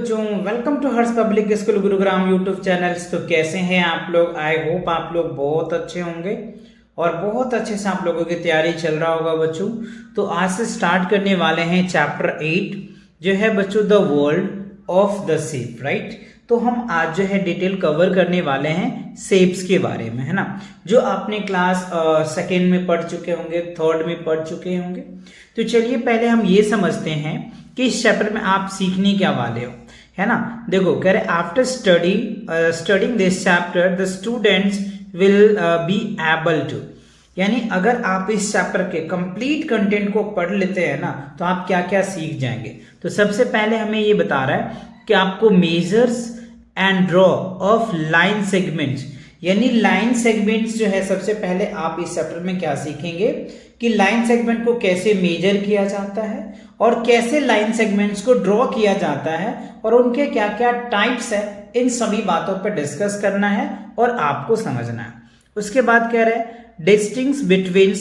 बच्चों, welcome to Harsh public school Gurugram YouTube channels. तो कैसे हैं आप लोग? आई होप आप लोग बहुत अच्छे होंगे और बहुत अच्छे से आप लोगों की तैयारी चल रहा होगा बच्चों। तो आज से स्टार्ट करने वाले हैं चैप्टर 8 जो है बच्चों the world of the shape, right. तो हम आज जो है डिटेल कवर करने वाले हैं शेप्स के बारे में, है ना, जो आपने क्लास सेकेंड में पढ़ चुके होंगे, थर्ड में पढ़ चुके होंगे। तो चलिए पहले हम ये समझते हैं कि इस चैप्टर में आप सीखने क्या वाले हो, है ना। देखो कह रहे after studying this chapter the students will be able to, यानी अगर आप इस चैप्टर के कंप्लीट कंटेंट को पढ़ लेते हैं ना तो आप क्या क्या सीख जाएंगे। तो सबसे पहले हमें ये बता रहा है कि आपको measures and draw of line segments, यानी लाइन सेगमेंट्स जो है सबसे पहले आप इस चैप्टर में क्या सीखेंगे कि लाइन सेगमेंट को कैसे मेजर किया जाता है और कैसे लाइन सेगमेंट्स को ड्रॉ किया जाता है और उनके क्या क्या टाइप्स है, इन सभी बातों पर डिस्कस करना है और आपको समझना है। उसके बाद कह रहे हैं डिस्टिंग्स बिटवीन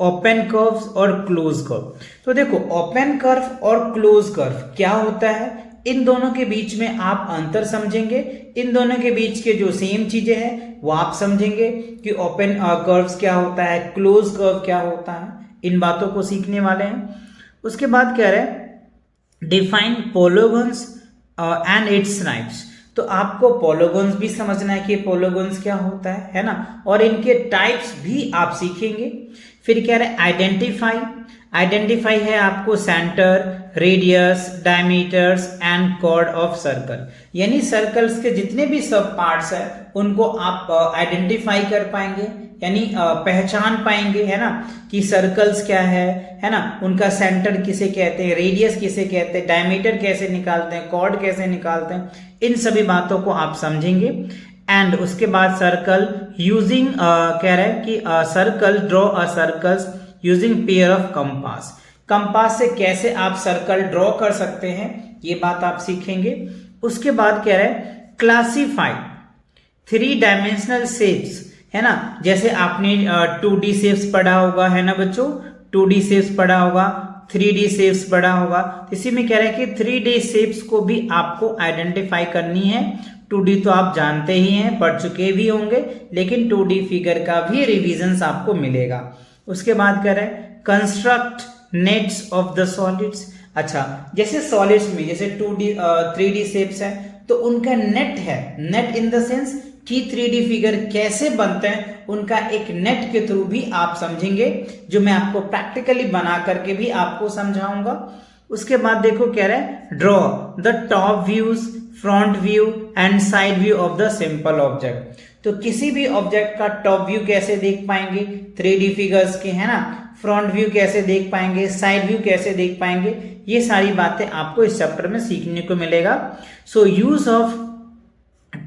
ओपन कर्व्स और क्लोज कर्व। तो देखो ओपन कर्व और क्लोज कर्व क्या होता है, इन दोनों के बीच में आप अंतर समझेंगे, इन दोनों के बीच के जो सेम चीजें हैं वो आप समझेंगे कि ओपन कर्व्स क्या होता है, क्लोज कर्व क्या होता है, इन बातों को सीखने वाले हैं। उसके बाद कह रहे हैं डिफाइन पोलोगन्स एंड इट्स टाइप्स। तो आपको पोलोगन्स भी समझना है कि पोलोगन्स क्या होता है ना, और इनके टाइप्स भी आप सीखेंगे। फिर कह रहे हैं आइडेंटिफाई है आपको centre, radius, diameters and chord of circle, यानी सर्कल्स के जितने भी सब पार्ट्स है उनको आप आइडेंटिफाई कर पाएंगे, यानी पहचान पाएंगे, है ना, कि सर्कल्स क्या है ना, उनका सेंटर किसे कहते हैं, रेडियस किसे कहते हैं, डायमीटर कैसे निकालते हैं, कॉर्ड कैसे निकालते हैं, इन सभी बातों को आप समझेंगे। एंड उसके बाद सर्कल यूजिंग कह रहे हैं कि circle draw a circles using pair of compass, compass से कैसे आप सर्कल ड्रॉ कर सकते हैं, ये बात आप सीखेंगे। उसके बाद कह रहे हैं क्लासिफाई 3 डायमेंशनल शेप्स, है ना, जैसे आपने 2D शेप्स पढ़ा होगा, है ना बच्चों, 2D शेप्स पढ़ा होगा, 3D शेप्स पढ़ा होगा। इसी में कह रहे हैं कि 3D शेप्स को भी आपको आइडेंटिफाई करनी है। 2D तो आप जानते ही हैं, पढ़ चुके भी होंगे, लेकिन 2D फिगर का भी रिविजन आपको मिलेगा। उसके बाद कह रहे हैं construct nets of the solids. अच्छा, जैसे सॉलिड्स में जैसे 2D 3D शेप्स है तो उनका नेट है, नेट इन द सेंस कि 3D फिगर कैसे बनते हैं, उनका एक नेट के थ्रू भी आप समझेंगे, जो मैं आपको प्रैक्टिकली बना करके भी आपको समझाऊंगा। उसके बाद देखो कह रहे हैं draw the top views, front view and side view of the simple object. तो किसी भी ऑब्जेक्ट का टॉप व्यू कैसे देख पाएंगे 3D फिगर्स के, है ना, फ्रंट व्यू कैसे देख पाएंगे, साइड व्यू कैसे देख पाएंगे, ये सारी बातें आपको इस चैप्टर में सीखने को मिलेगा। So use of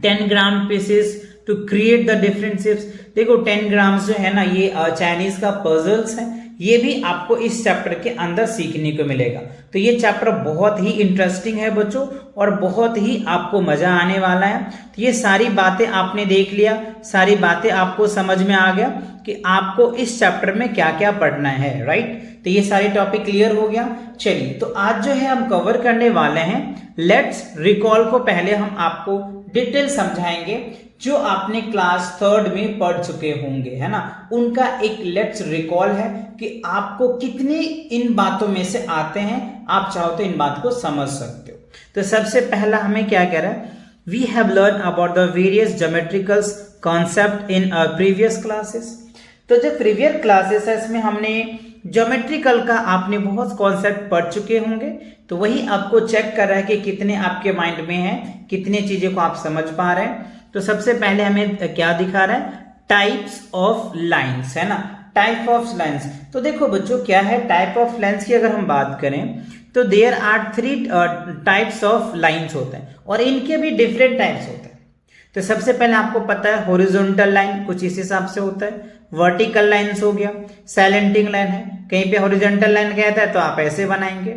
10 gram pieces to create the different shapes. देखो 10 ग्राम्स जो है ना, ये चाइनीज का पजल्स है, ये भी आपको इस चैप्टर के अंदर सीखने को मिलेगा। तो ये चैप्टर बहुत ही इंटरेस्टिंग है बच्चों और बहुत ही आपको मजा आने वाला है। तो ये सारी बातें आपने देख लिया, सारी बातें आपको समझ में आ गया कि आपको इस चैप्टर में क्या क्या पढ़ना है, राइट। तो ये सारे टॉपिक क्लियर हो गया। चलिए तो आज जो है हम कवर करने वाले हैं लेट्स रिकॉल को। पहले हम आपको डिटेल समझाएंगे जो आपने क्लास 3rd में पढ़ चुके होंगे, है ना, उनका एक लेट्स रिकॉल है कि आपको कितनी इन बातों में से आते हैं, आप चाहो तो इन बात को समझ सकते हो। तो सबसे पहला हमें क्या कह रहा है, we have learn about the various geometrical concept in previous classes. तो जो प्रीवियस क्लासेस है इसमें हमने ज्योमेट्रिकल का आपने बहुत कॉन्सेप्ट पढ़ चुके होंगे, तो वही आपको चेक कर रहा है कि कितने आपके माइंड में है, कितने चीजें को आप समझ पा रहे हैं। तो सबसे पहले हमें क्या दिखा रहा है, टाइप्स ऑफ लाइंस, है ना, टाइप ऑफ लाइंस। तो देखो बच्चों क्या है टाइप ऑफ लाइंस की अगर हम बात करें तो there are 3 types of lines होते हैं और इनके भी डिफरेंट टाइप्स होते हैं। तो सबसे पहले आपको पता है हॉरिजॉन्टल लाइन कुछ इस हिसाब से होता है, वर्टिकल लाइंस हो गया, सैलेंटिंग लाइन है, कहीं पे हॉरिजॉन्टल लाइन कहता है तो आप ऐसे बनाएंगे,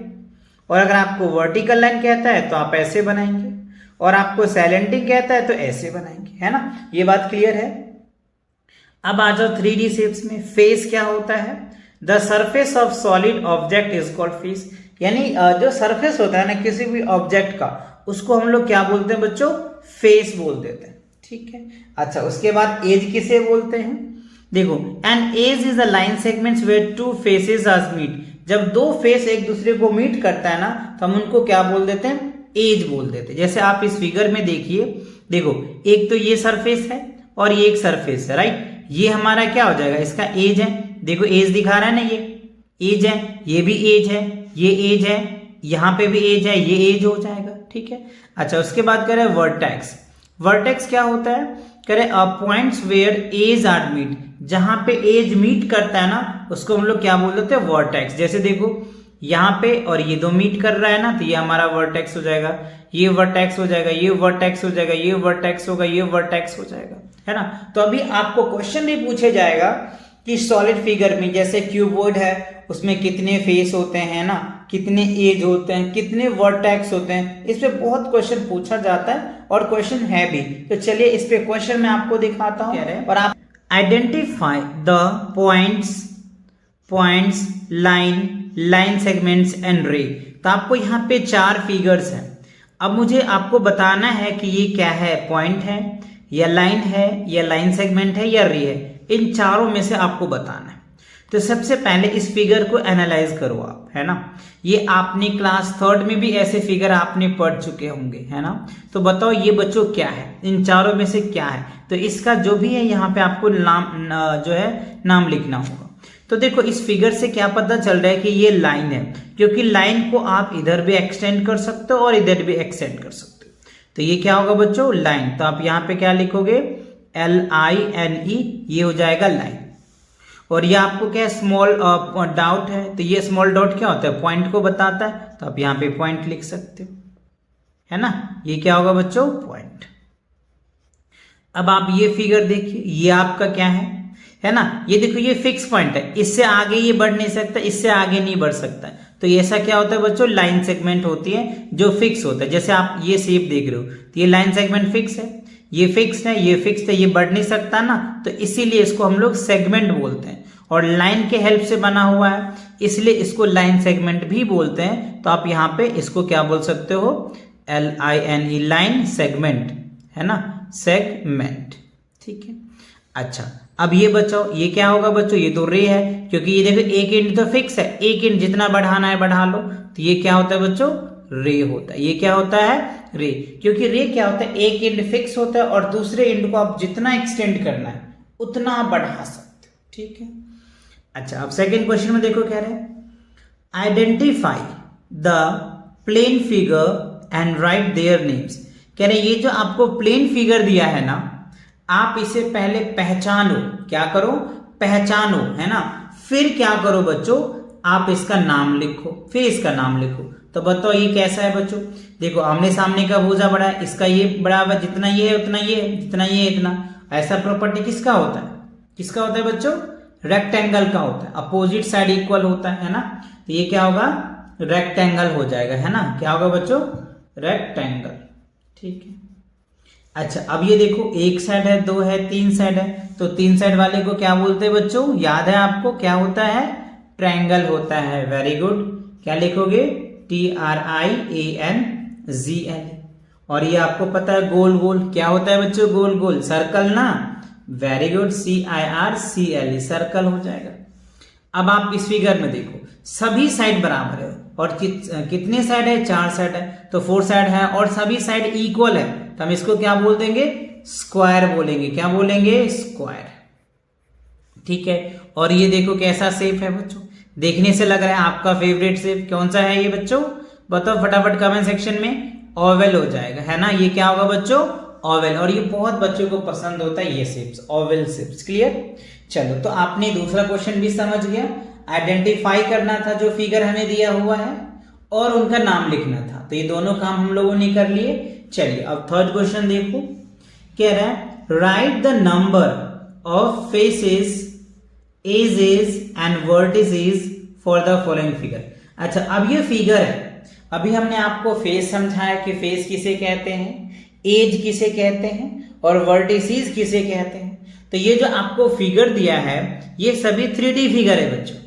और अगर आपको वर्टिकल लाइन कहता है तो आप ऐसे बनाएंगे, और आपको सैलेंटिंग कहता है तो ऐसे बनाएंगे, है ना, ये बात क्लियर है। अब आ जाओ 3D शेप्स में। फेस क्या होता है, the surface of solid object is called face, यानी जो सरफेस होता है ना किसी भी ऑब्जेक्ट का उसको हम लोग क्या बोलते हैं बच्चों, फेस बोल देते हैं, ठीक है। अच्छा, उसके बाद एज किसे बोलते हैं, देखो an edge is a line segments where two faces are meet, जब दो फेस एक दूसरे को मीट करता है ना तो हम उनको क्या बोल देते हैं, एज बोल देते हैं। जैसे आप इस फिगर में देखिए, देखो एक तो ये सरफेस है और ये एक सरफेस है, राइट, ये हमारा क्या हो जाएगा, इसका एज है, देखो एज दिखा रहा है ना, ये एज है, ये भी एज है, ये एज है, यहाँ पे भी एज है, ये एज हो जाएगा, ठीक है। अच्छा, उसके बाद कह रहे हैं वर्टेक्स, वर्टेक्स क्या होता है, कह रहे points where edge are meet, जहां पे एज मीट करता है ना उसको हम लोग क्या बोल देते हैं, वर्टेक्स। जैसे देखो यहाँ पे और ये दो मीट कर रहा है ना, तो ये हमारा वर्टेक्स हो जाएगा, ये वर्टेक्स हो जाएगा, ये वर्टेक्स हो जाएगा, ये वर्टेक्स होगा, ये वर्टेक्स हो जाएगा, है ना। तो अभी आपको क्वेश्चन भी पूछे जाएगा कि सॉलिड फिगर में जैसे क्यूबॉइड है उसमें कितने फेस होते हैं ना, कितने एज होते हैं, कितने वर्टेक्स होते हैं, इस पे बहुत क्वेश्चन पूछा जाता है और क्वेश्चन है भी। तो चलिए इस पे क्वेश्चन मैं आपको दिखाता हूँ और आप identify the points line segments and रे। तो आपको यहाँ पे 4 फिगर्स हैं, अब मुझे आपको बताना है कि ये क्या है, पॉइंट है या लाइन है या लाइन सेगमेंट है या रे है, इन चारों में से आपको बताना है। तो सबसे पहले इस फिगर को एनालाइज करो आप, है ना, ये आपने क्लास 3rd में भी ऐसे फिगर आपने पढ़ चुके होंगे, है ना। तो बताओ ये बच्चों क्या है, इन चारों में से क्या है, तो इसका जो भी है यहाँ पे आपको नाम लिखना होगा। तो देखो इस फिगर से क्या पता चल रहा है कि ये लाइन है, क्योंकि लाइन को आप इधर भी एक्सटेंड कर सकते हो और इधर भी एक्सटेंड कर सकते हो। तो ये क्या होगा बच्चों, लाइन। तो आप यहाँ पे क्या लिखोगे, LINE, ये हो जाएगा लाइन। और ये आपको क्या स्मॉल डॉट है, तो ये स्मॉल डॉट क्या होता है, पॉइंट को बताता है, तो आप यहाँ पे पॉइंट लिख सकते हो, है ना। ये क्या होगा बच्चों, पॉइंट। अब आप ये फिगर देखिए, ये आपका क्या है ना, ये देखो ये फिक्स पॉइंट है, इससे आगे ये बढ़ नहीं सकता, इससे आगे नहीं बढ़ सकता, तो ऐसा क्या होता है बच्चों, लाइन सेगमेंट होती है जो फिक्स होता है। जैसे आप ये शेप देख रहे हो, तो ये लाइन सेगमेंट फिक्स है, ये फिक्स है, ये फिक्स है, ये बढ़ नहीं सकता ना, तो इसीलिए इसको हम लोग सेगमेंट बोलते हैं। और लाइन के हेल्प से बना हुआ है इसलिए इसको लाइन सेगमेंट भी बोलते हैं। तो आप यहाँ पे इसको क्या बोल सकते हो, LINE, लाइन सेगमेंट, है ना, सेगमेंट, ठीक है। अच्छा, अब ये बच्चों ये क्या होगा बच्चों, ये तो रे है, क्योंकि ये देखो एक एंड तो फिक्स है, एक एंड जितना बढ़ाना है बढ़ा लो, तो ये क्या होता है बच्चों, रे होता है। ये क्या होता है, रे, क्योंकि रे क्या होता है, एक एंड फिक्स होता है और दूसरे एंड को आप जितना एक्सटेंड करना है उतना आप बढ़ा सकते हो, ठीक है। अच्छा, अब सेकंड क्वेश्चन में देखो क्या रहे, identify the plane figure and write their names. कह रहे ये जो आपको प्लेन फिगर दिया है ना, आप इसे पहले पहचानो, क्या करो, पहचानो, है ना, फिर क्या करो बच्चों, आप इसका नाम लिखो, फिर इसका नाम लिखो। तो बताओ ये कैसा है बच्चों, देखो आमने सामने का भुजा बड़ा है, इसका ये बड़ा है, जितना ये है उतना ये है, जितना ये है इतना। ऐसा प्रॉपर्टी किसका होता है, किसका होता है बच्चों, रेक्टेंगल का होता है, अपोजिट साइड इक्वल होता है ना। तो ये क्या होगा, रेक्टेंगल हो जाएगा, है ना, क्या होगा बच्चों, रेक्टेंगल, ठीक है। अच्छा, अब ये देखो एक साइड है, 2 है, 3 साइड है, तो 3 साइड वाले को क्या बोलते हैं बच्चों, याद है आपको, क्या होता है, ट्रायंगल होता है। वेरी गुड, क्या लिखोगे, TRIANGL। और ये आपको पता है गोल गोल क्या होता है बच्चों, गोल गोल, सर्कल ना, वेरी गुड, CIRCLE, सर्कल हो जाएगा। अब आप इस फिगर में देखो सभी साइड बराबर है और कितने साइड है, 4 साइड है, तो 4 साइड है और सभी साइड इक्वल है, तो हम इसको क्या बोल देंगे, स्क्वायर बोलेंगे, क्या बोलेंगे, स्क्वायर, ठीक है। और ये देखो कैसा शेप है बच्चों, देखने से लग रहा है आपका फेवरेट शेप, कौन सा है ये बच्चों, बताओ फटाफट कमेंट सेक्शन में, ओवल हो जाएगा, है ना। ये क्या होगा बच्चों, ओवल, और ये बहुत बच्चों को पसंद होता है ये शेप्स, ओवल शेप्स, क्लियर। चलो, तो आपने दूसरा क्वेश्चन भी समझ गया, आइडेंटिफाई करना था जो फिगर हमें दिया हुआ है और उनका नाम लिखना था, तो ये दोनों काम हम लोगों ने कर लिए। चलिए अब थर्ड क्वेश्चन देखो, कह रहा है write the number of faces, edges and vertices for the following figure. अच्छा, अब ये फिगर है, अभी हमने आपको फेस समझाया कि फेस किसे कहते हैं, एज किसे कहते हैं और वर्टिसेस किसे कहते हैं। तो ये जो आपको फिगर दिया है ये सभी 3D फिगर है बच्चों,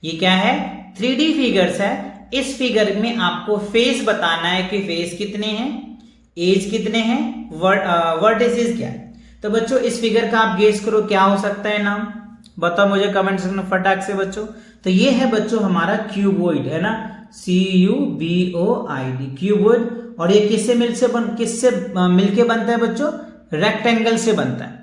ये क्या है, 3D फिगर्स है इस फिगर में आपको फेस बताना है कि फेस कितने हैं, एज कितने हैं, वर्टिसेस क्या है। तो बच्चों इस फिगर का आप गेस करो क्या हो सकता है नाम, बताओ मुझे कमेंट सेक्शन में फटाक से बच्चों। तो ये है बच्चों हमारा क्यूबॉइड, है ना, CUBOID क्यूबॉइड। और ये किससे मिलके बनता है बच्चों, रेक्टेंगल से बनता है।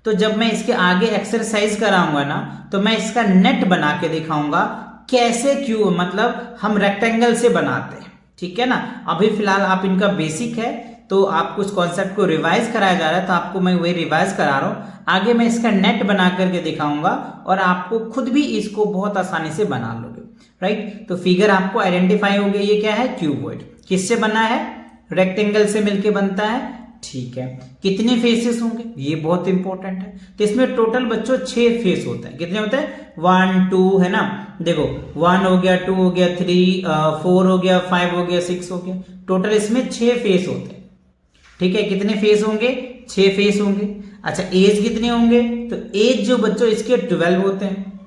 तो जब मैं इसके आगे एक्सरसाइज कराऊंगा ना तो मैं इसका नेट बना के दिखाऊंगा कैसे क्यूब मतलब हम रेक्टेंगल से बनाते हैं, ठीक है ना। अभी फिलहाल आप इनका बेसिक है तो आप कुछ कॉन्सेप्ट को रिवाइज कराया जा रहा है तो आपको मैं वही रिवाइज करा रहा हूं। आगे मैं इसका नेट बना करके दिखाऊंगा और आपको खुद भी इसको बहुत आसानी से बना लोगे, राइट। तो फिगर आपको आइडेंटिफाई हो गया, ये क्या है, क्यूबॉइड। किससे बना है, रेक्टेंगल से मिलके बनता है, ठीक है। कितने फेसेस होंगे, ये बहुत इंपॉर्टेंट है। तो इसमें टोटल बच्चों 6 फेस होता है। कितने होते हैं, 1 2, है ना, देखो 1 हो गया, 2 हो गया, 3 4 हो गया, 5 हो गया, 6 हो गया। टोटल इसमें 6 फेस होते हैं, ठीक है। कितने फेस होंगे, 6 फेस होंगे। अच्छा एज कितने होंगे, तो एज जो बच्चों इसके 12 होते हैं,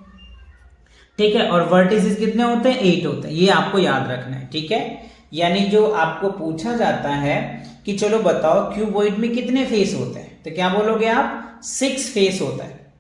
ठीक है। और वर्टिसेस कितने होते हैं, 8 होते हैं। ये आपको याद रखना है, ठीक है। यानी जो आपको पूछा जाता है कि चलो बताओ क्यूबॉइड में कितने फेस होते हैं, तो क्या बोलोगे आप, 6 फेस होता है।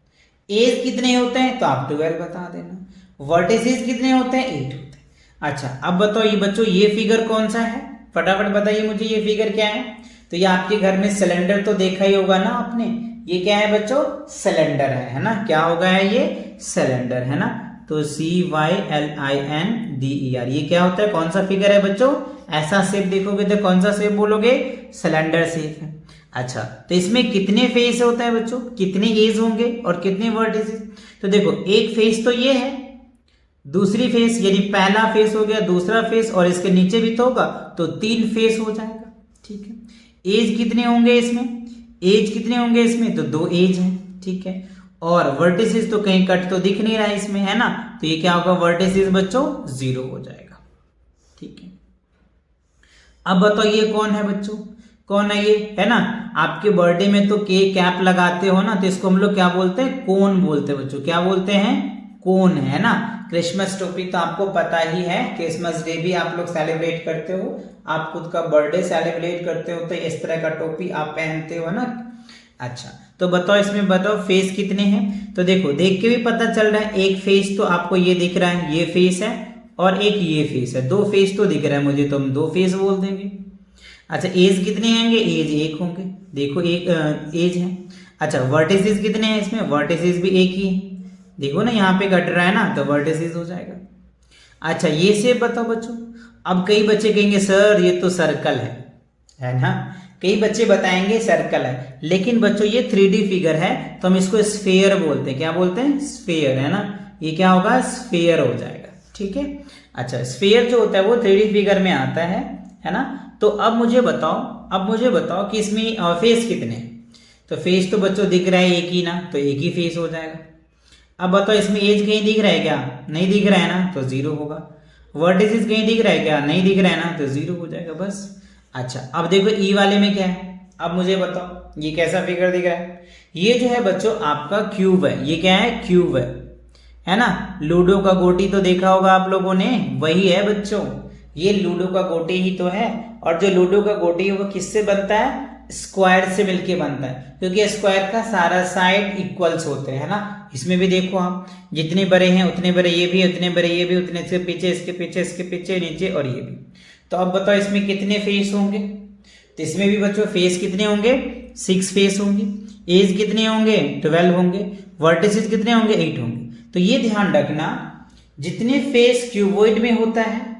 एज कितने होते हैं, तो आप 12 बता देना। वर्टिसेस कितने होते हैं, 8 होते हैं। अच्छा अब बताओ ये बच्चों ये फिगर कौन सा है, फटाफट बताइए मुझे, ये फिगर क्या है। तो ये आपके घर में सिलेंडर तो देखा ही होगा ना आपने, ये क्या है बच्चों, सिलेंडर है ना। क्या होगा है ये, सिलेंडर, है ना। तो CYLINDER ये क्या होता है, कौन सा फिगर है बच्चों, ऐसा शेप देखोगे तो कौन सा शेप बोलोगे, सिलेंडर शेप है। अच्छा तो इसमें कितने फेस होता है बच्चों, कितने एज होंगे और कितने वर्टिसेस। तो देखो एक फेस तो ये है, दूसरी फेस यानी पहला फेस हो गया, दूसरा फेस और इसके नीचे भी तो होगा, तो 3 फेस हो जाएगा, ठीक है। एज कितने होंगे इसमें, एज कितने होंगे इसमें, तो 2 एज है, ठीक है। और वर्टिसेस तो कहीं कट तो दिख नहीं रहा है इसमें, है ना, तो ये क्या होगा, वर्टिसेस बच्चों 0 हो जाएगा, ठीक है। अब बताओ ये कौन है बच्चों, कौन है ये, है ना। आपके बर्थडे में तो केक कैप लगाते हो ना, तो इसको हम लोग क्या बोलते हैं, कोन बोलते हैं बच्चों, क्या बोलते हैं, कोन, है ना। क्रिसमस टोपी तो आपको पता ही है, क्रिसमस डे भी आप लोग सेलिब्रेट करते हो, आप खुद का बर्थडे सेलिब्रेट करते हो तो इस तरह का टोपी आप पहनते हो ना। अच्छा तो बताओ इसमें बताओ फेस कितने हैं, तो देखो देख के भी पता चल रहा है, एक फेस तो आपको ये दिख रहा है, ये फेस है, और एक ये फेस है, 2 फेस तो दिख रहा है मुझे, तो हम 2 फेस बोल देंगे। अच्छा एज कितने होंगे, एज 1 होंगे, देखो एक एज है। अच्छा वर्टिसेस कितने हैं इसमें, वर्टिसेस भी 1 ही है, देखो ना यहाँ पे घट रहा है ना, तो वर्टिसेस हो जाएगा। अच्छा ये शेप बताओ बच्चों। अब कई बच्चे कहेंगे सर ये तो सर्कल है ना, कई बच्चे बताएंगे सर्कल है, लेकिन बच्चों ये 3D फिगर है तो हम इसको स्फेयर बोलते हैं, क्या बोलते हैं, स्फेयर, है ना। ये क्या होगा, स्फेयर हो जाएगा, ठीक है। अच्छा स्फेयर जो होता है वो 3D फिगर में आता है ना। तो अब मुझे बताओ कि इसमें फेस कितने हैं, तो फेस तो बच्चों दिख रहा है एक ही ना, तो एक ही फेस हो जाएगा। अब बताओ इसमें एज कहीं दिख रहा है क्या, नहीं दिख रहा है ना, तो 0 होगा। वर्टिसेस कहीं दिख रहा है क्या, नहीं दिख रहा है ना, तो 0 हो जाएगा बस। अच्छा अब देखो ई वाले में क्या है, अब मुझे बताओ ये कैसा फिगर दिख रहा है, ये जो है बच्चों आपका क्यूब है, ये क्या है, क्यूब है ना। लूडो का गोटी तो देखा होगा आप लोगों ने, वही है बच्चों, ये लूडो का गोटी ही तो है। और जो लूडो का गोटी है वो किससे बनता है, स्क्वायर से मिलके बनता है, क्योंकि स्क्वायर का सारा साइड इक्वल्स होते हैं, है ना। इसमें भी देखो आप, जितने बड़े हैं उतने बड़े ये भी, उतने बड़े ये भी, उतने से पीछे, इसके पीछे, इसके पीछे, नीचे और ये भी। तो अब बताओ इसमें कितने फेस होंगे, तो इसमें भी बच्चों फेस कितने होंगे, 6 फेस होंगे। एज कितने होंगे, 12 होंगे। वर्टिसेस कितने होंगे, 8 होंगे। तो ये ध्यान रखना, जितने फेस क्यूबॉइड में होता है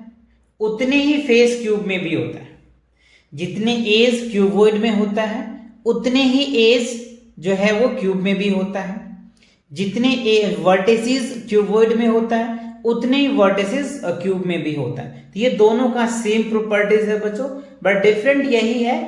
उतने ही फेस क्यूब में भी होता है, जितने एज क्यूबॉइड में होता है उतने ही एज जो है वो क्यूब में भी होता है, जितने वर्टिसेस क्यूबॉइड में होता है उतने ही वर्टिसेस क्यूब में भी होता है। तो ये दोनों का सेम प्रॉपर्टीज है बच्चों, बट डिफरेंट यही है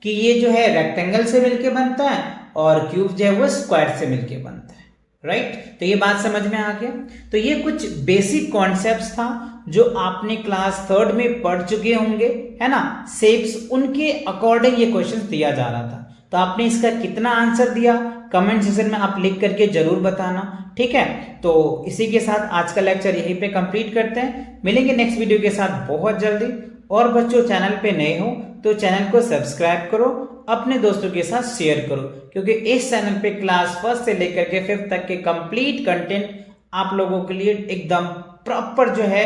कि ये जो है रेक्टेंगल से मिलके बनता है और क्यूब जो है वो स्क्वायर से मिलके बनता है, राइट। तो ये बात समझ में आ गया। तो ये कुछ बेसिक कॉन्सेप्ट्स था जो आपने क्लास 3rd में पढ़ चुके होंगे, है ना। शेप्स, उनके अकॉर्डिंग ये क्वेश्चन दिया जा रहा था, तो आपने इसका कितना आंसर दिया कमेंट सेक्शन में आप लिख करके जरूर बताना, ठीक है। तो इसी के साथ आज का लेक्चर यहीं पे कंप्लीट करते हैं, मिलेंगे नेक्स्ट वीडियो के साथ बहुत जल्दी। और बच्चों चैनल पे नए हो तो चैनल को सब्सक्राइब करो, अपने दोस्तों के साथ शेयर करो, क्योंकि इस चैनल पे क्लास 1 से लेकर के 5th तक के कंप्लीट कंटेंट आप लोगों के लिए एकदम प्रॉपर जो है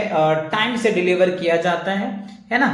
टाइम से डिलीवर किया जाता है ना।